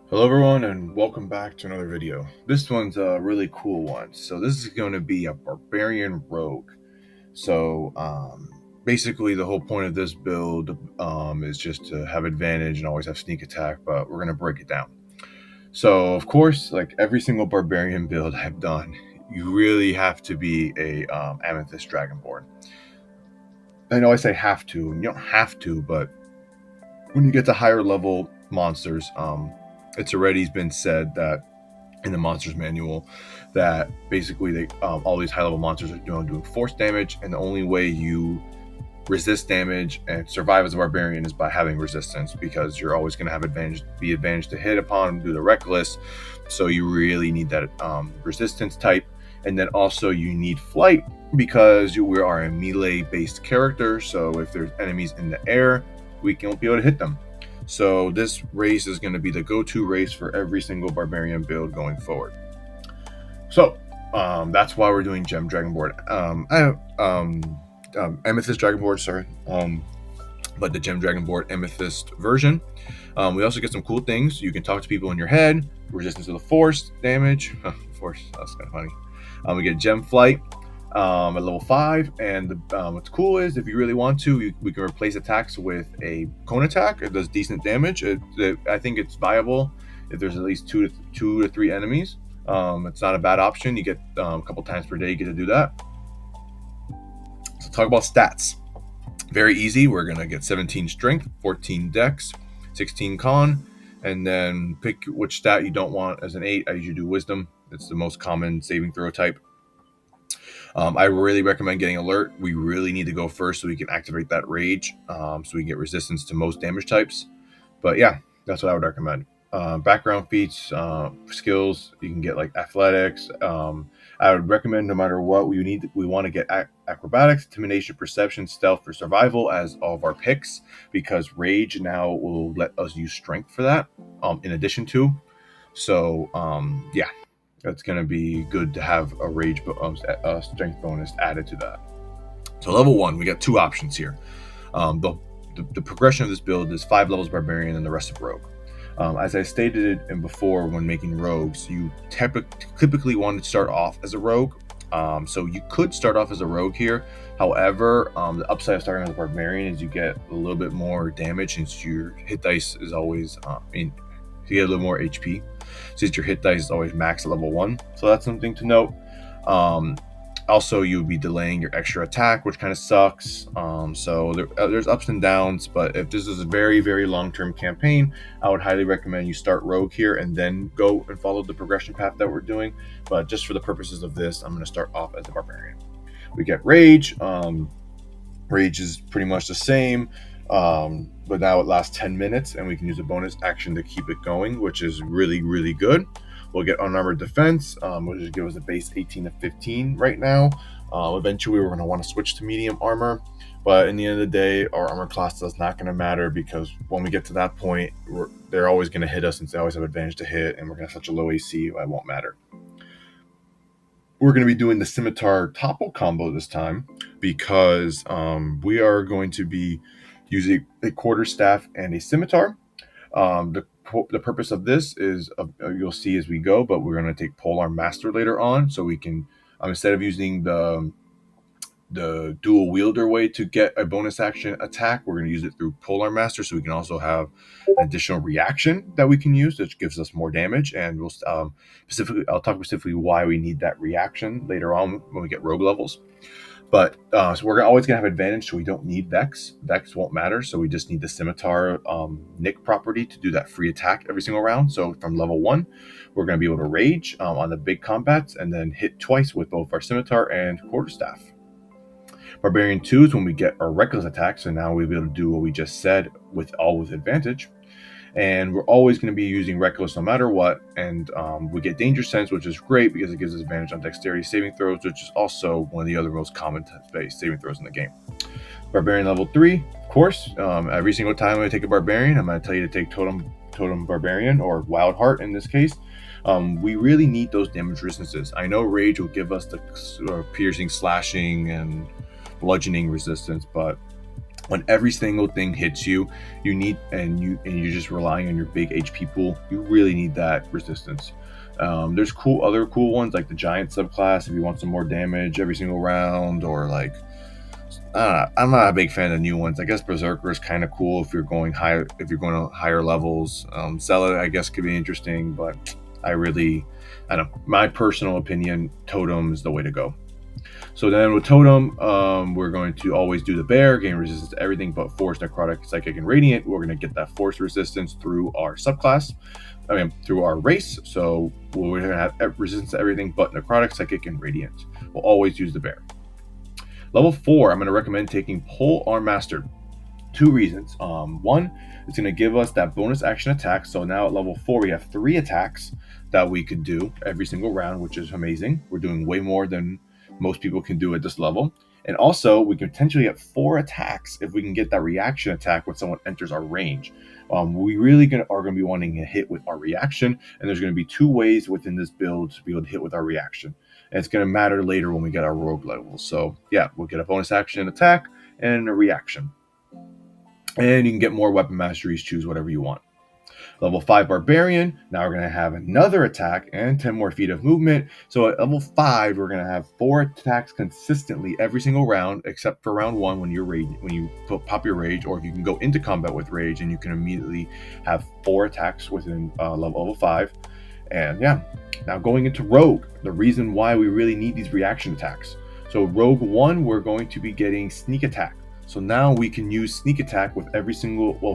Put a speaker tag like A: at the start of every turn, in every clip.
A: Hello everyone and welcome back to another video. This one's a really cool one. So this is going to be a barbarian rogue. Basically the whole point of this build is just to have advantage and always have sneak attack, but we're going to break it down. So of course, like every single barbarian build I've done, you really have to be a Amethyst Dragonborn. I know I say have to, and you don't have to, but when you get to higher level monsters, it's already been said that in the monsters manual that basically all these high level monsters are doing force damage, and the only way you resist damage and survive as a barbarian is by having resistance, because you're always going to have advantage to hit upon, do the reckless. So you really need that resistance type, and then also you need flight because we are a melee based character. So if there's enemies in the air, we won't be able to hit them. So this race is going to be the go-to race for every single barbarian build going forward. So that's why we're doing Gem Dragonborn. I have Amethyst Dragonborn, sorry, but the Gem Dragonborn Amethyst version. We also get some cool things. You can talk to people in your head, resistance to the force damage. Force, that's kind of funny. We get Gem Flight at level 5, and what's cool is if you really want to, we can replace attacks with a cone attack. It does decent damage. I think it's viable if there's at least two to three enemies. It's not a bad option. You get a couple times per day you get to do that. So talk about stats. Very easy. We're gonna get 17 strength, 14 dex, 16 con, and then pick which stat you don't want as an 8. I usually do wisdom. It's the most common saving throw type. I really recommend getting alert. We really need to go first so we can activate that rage, so we can get resistance to most damage types. But yeah, that's what I would recommend. Background feats, skills, you can get like athletics. I would recommend, no matter what we want to get acrobatics, intimidation, perception, stealth for survival as all of our picks, because rage now will let us use strength for that, in addition to. So yeah, that's going to be good to have a rage strength bonus added to that. So level 1, we got 2 options here. The progression of this build is 5 levels barbarian and the rest of rogue. As I stated it before, when making rogues, you typically want to start off as a rogue. So you could start off as a rogue here. However, the upside of starting as a barbarian is you get a little bit more damage, since your hit dice is always you get a little more HP, since your hit dice is always max at level 1. So that's something to note. Also, you'll be delaying your extra attack, which kind of sucks. So there's ups and downs, but if this is a very, very long-term campaign, I would highly recommend you start rogue here and then go and follow the progression path that we're doing. But just for the purposes of this, I'm going to start off as a barbarian. We get rage. Rage is pretty much the same, but now it lasts 10 minutes, and we can use a bonus action to keep it going, which is really, really good. We'll get Unarmored Defense, which will give us a base 18 to 15 right now. Eventually, we're going to want to switch to medium armor, but in the end of the day, our armor class is not going to matter, because when we get to that point, they're always going to hit us, since they always have advantage to hit, and we're going to have such a low AC, it won't matter. We're going to be doing the Scimitar Topple combo this time, because we are going to be using a quarterstaff and a scimitar. The purpose of this is, you'll see as we go, but we're going to take Polearm Master later on, so we can, instead of using the dual wielder way to get a bonus action attack, we're going to use it through Polearm Master, so we can also have an additional reaction that we can use, which gives us more damage. And we'll I'll talk specifically why we need that reaction later on when we get rogue levels. But so we're always going to have advantage, so we don't need Vex. Vex won't matter, so we just need the Scimitar Nick property to do that free attack every single round. So from level 1, we're going to be able to rage on the big combats, and then hit twice with both our Scimitar and Quarterstaff. Barbarian 2 is when we get our reckless attack, so now we'll be able to do what we just said with advantage. And we're always going to be using reckless no matter what, and we get danger sense, which is great because it gives us advantage on dexterity saving throws, which is also one of the other most common saving throws in the game. Barbarian level 3, of course, every single time I take a barbarian, I'm going to tell you to take Totem Barbarian, or Wild Heart in this case. We really need those damage resistances. I know rage will give us the piercing, slashing, and bludgeoning resistance, but When every single thing hits you, you need and you're just relying on your big HP pool. You really need that resistance. There's other cool ones like the giant subclass if you want some more damage every single round, or like I'm not a big fan of new ones. I guess Berserker is kind of cool if you're going higher, if you're going to higher levels. Zealot, I guess, could be interesting, but I don't know. My personal opinion, Totem is the way to go. So then with Totem, we're going to always do the bear, gain resistance to everything but force, necrotic, psychic, and radiant. We're going to get that force resistance through our subclass. Through our race. So we're going to have resistance to everything but necrotic, psychic, and radiant. We'll always use the bear. Level 4, I'm going to recommend taking Pole Arm Master. 2 reasons. One, it's going to give us that bonus action attack. So now at level 4, we have 3 attacks that we could do every single round, which is amazing. We're doing way more than most people can do at this level. And also, we can potentially get 4 attacks if we can get that reaction attack when someone enters our range. We really are going to be wanting to hit with our reaction, and there's going to be 2 ways within this build to be able to hit with our reaction. And it's going to matter later when we get our rogue levels. So yeah, we'll get a bonus action attack and a reaction. And you can get more weapon masteries, choose whatever you want. Level 5 Barbarian, now we're going to have another attack and 10 more feet of movement. So at level 5, we're going to have 4 attacks consistently every single round, except for round 1 when you pop your rage, or if you can go into combat with rage and you can immediately have 4 attacks within level 5. And yeah, now going into Rogue, the reason why we really need these reaction attacks. So Rogue 1, we're going to be getting Sneak Attack. So now we can use Sneak Attack with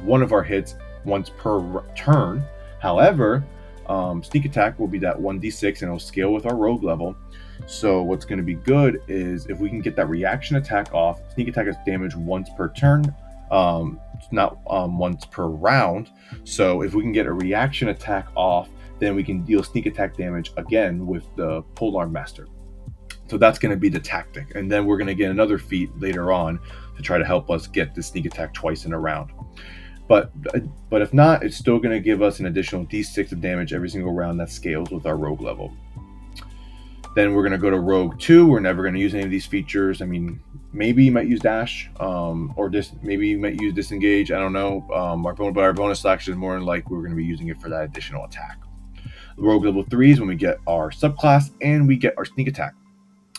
A: one of our hits once per turn. However, Sneak Attack will be that 1d6 and it'll scale with our Rogue level. So what's going to be good is if we can get that reaction attack off. Sneak Attack is damage once per turn, not once per round. So if we can get a reaction attack off, then we can deal Sneak Attack damage again with the Polearm Master. So that's going to be the tactic. And then we're going to get another feat later on to try to help us get the Sneak Attack twice in a round. But if not, it's still going to give us an additional d6 of damage every single round that scales with our Rogue level. Then we're going to go to Rogue 2. We're never going to use any of these features. I mean, maybe you might use Dash, maybe you might use Disengage. I don't know. Our bonus action is more than likely we're going to be using it for that additional attack. Rogue level 3 is when we get our subclass and we get our Sneak Attack.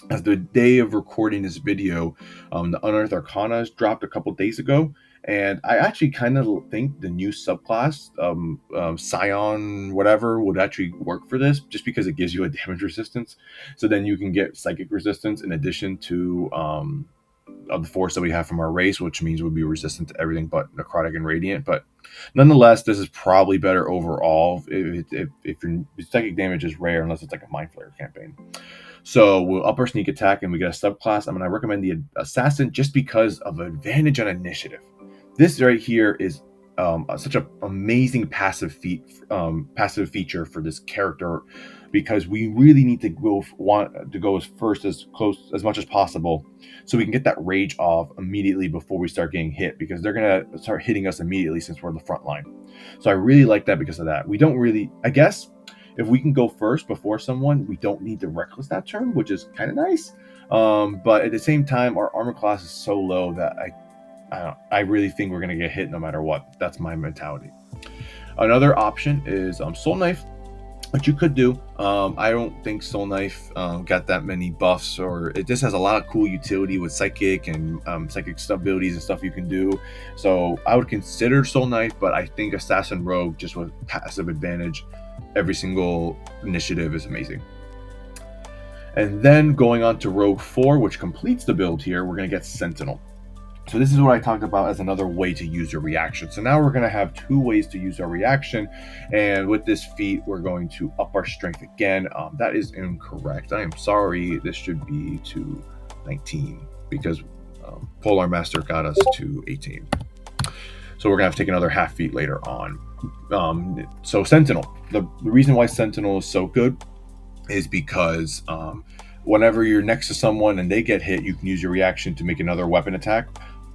A: As the day of recording this video, the Unearthed Arcana dropped a couple days ago, and I actually kind of think the new subclass, Scion whatever, would actually work for this, just because it gives you a damage resistance. So then you can get psychic resistance in addition to of the force that we have from our race, which means we'll be resistant to everything but necrotic and radiant. But nonetheless, this is probably better overall if your psychic damage is rare, unless it's like a Mind Flayer campaign. So we'll up our Sneak Attack and we get a subclass. I'm going to recommend the Assassin just because of advantage on initiative. This right here is such an amazing passive feature for this character, because we really need to want to go as much as possible, so we can get that rage off immediately before we start getting hit, because they're gonna start hitting us immediately since we're in the front line. So I really like that because of that. We don't really, I guess, if we can go first before someone, we don't need to reckless that turn, which is kind of nice. But at the same time, our armor class is so low that I really think we're going to get hit no matter what. That's my mentality. Another option is Soul Knife, which you could do. I don't think Soul Knife got that many buffs, or it just has a lot of cool utility with psychic and psychic abilities and stuff you can do. So I would consider Soul Knife, but I think Assassin Rogue, just with passive advantage, every single initiative, is amazing. And then going on to Rogue 4, which completes the build here, we're going to get Sentinel. So this is what I talked about as another way to use your reaction. So now we're going to have 2 ways to use our reaction. And with this feat, we're going to up our strength again. That is incorrect. I am sorry. This should be to 19, because Polearm Master got us to 18. So we're going to have to take another half feat later on. So Sentinel. The reason why Sentinel is so good is because whenever you're next to someone and they get hit, you can use your reaction to make another weapon attack.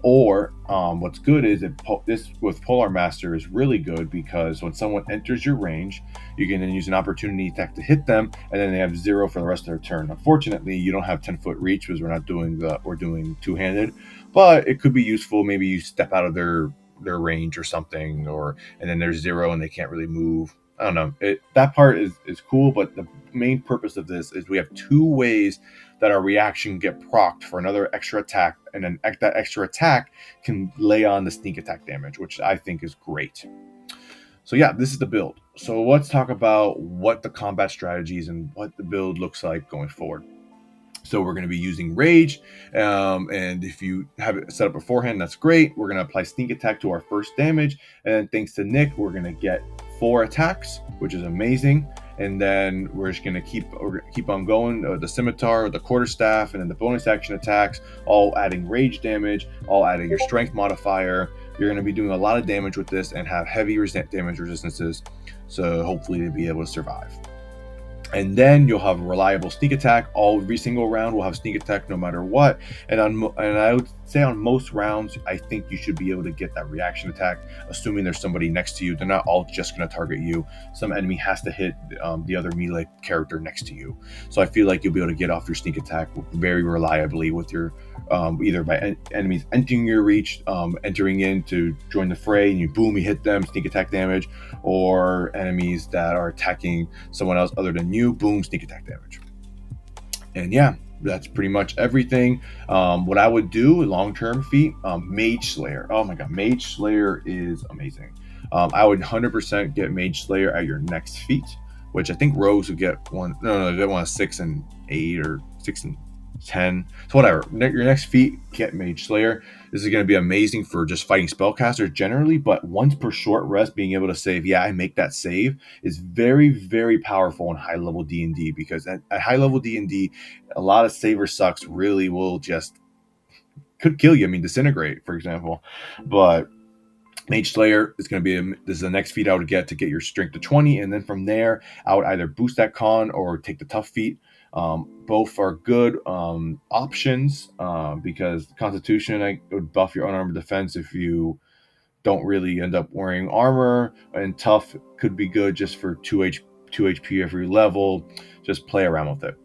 A: Or what's good is this with Polar Master is really good because when someone enters your range, you can then use an opportunity attack to hit them, and then they have 0 for the rest of their turn. Unfortunately, you don't have 10-foot reach because we're doing two-handed, but it could be useful. Maybe you step out of their range or something, and then there's 0 and they can't really move. I don't know. That part is cool, but the main purpose of this is we have 2 ways that our reaction get procced for another extra attack, and then that extra attack can lay on the sneak attack damage, which I think is great. So yeah, this is the build. So let's talk about what the combat strategies and what the build looks like going forward. So we're going to be using Rage, and if you have it set up beforehand, that's great. We're going to apply Sneak Attack to our first damage, and then thanks to Nick, we're going to get 4 attacks, which is amazing. And then we're just going to keep on going. The Scimitar, the Quarterstaff, and then the bonus action attacks, all adding Rage damage, all adding your Strength modifier. You're going to be doing a lot of damage with this and have heavy damage resistances, so hopefully to be able to survive. And then you'll have reliable sneak attack. Every single round will have sneak attack no matter what. And I would say on most rounds, I think you should be able to get that reaction attack, assuming there's somebody next to you. They're not all just going to target you. Some enemy has to hit the other melee character next to you. So I feel like you'll be able to get off your sneak attack very reliably with your either by enemies entering your reach, entering in to join the fray, and you hit them, sneak attack damage, or enemies that are attacking someone else other than you, sneak attack damage. And yeah, that's pretty much everything. What I would do, long-term feat, Mage Slayer. Oh my god, Mage Slayer is amazing. I would 100% get Mage Slayer at your next feat, which I think rogues would get one. No, they get one 6 and 8 or 6 and 10. So whatever. Your next feat, get Mage Slayer. This is going to be amazing for just fighting spellcasters generally, but once per short rest, being able to save, I make that save, is very, very powerful in high level D&D, because at high level D&D, a lot of saver sucks really will just could kill you. I mean, disintegrate, for example. But Mage Slayer is going to be this is the next feat I would get to get your strength to 20, and then from there I would either boost that con or take the tough feat. Both are good options because Constitution would buff your unarmored defense if you don't really end up wearing armor, and tough could be good just for 2 HP every level. Just play around with it.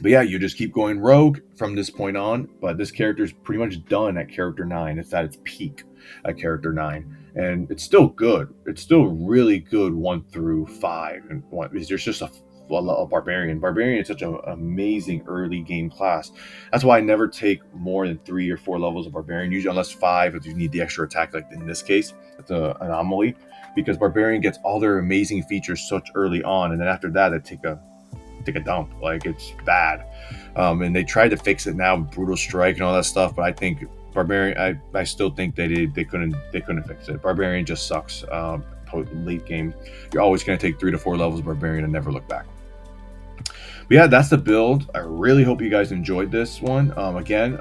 A: But yeah, you just keep going rogue from this point on. But this character is pretty much done at character 9. It's at its peak at character 9. And it's still good. It's still really good 1 through 5. And there's just a Barbarian. Barbarian is such an amazing early game class. That's why I never take more than 3 or 4 levels of Barbarian, usually unless 5 if you need the extra attack, like in this case. It's an anomaly, because Barbarian gets all their amazing features such early on, and then after that they take a dump. Like, it's bad. And they tried to fix it now with Brutal Strike and all that stuff, but I think Barbarian, I still think they couldn't fix it. Barbarian just sucks. Late game, you're always going to take 3 to 4 levels of Barbarian and never look back. But yeah, that's the build. I really hope you guys enjoyed this one. Again,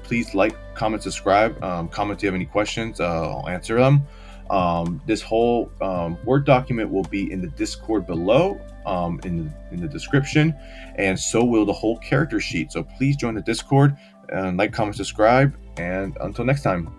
A: please like, comment, subscribe. Comment if you have any questions. I'll answer them. This whole Word document will be in the Discord below, in the description, and so will the whole character sheet. So please join the Discord and like, comment, subscribe, and until next time.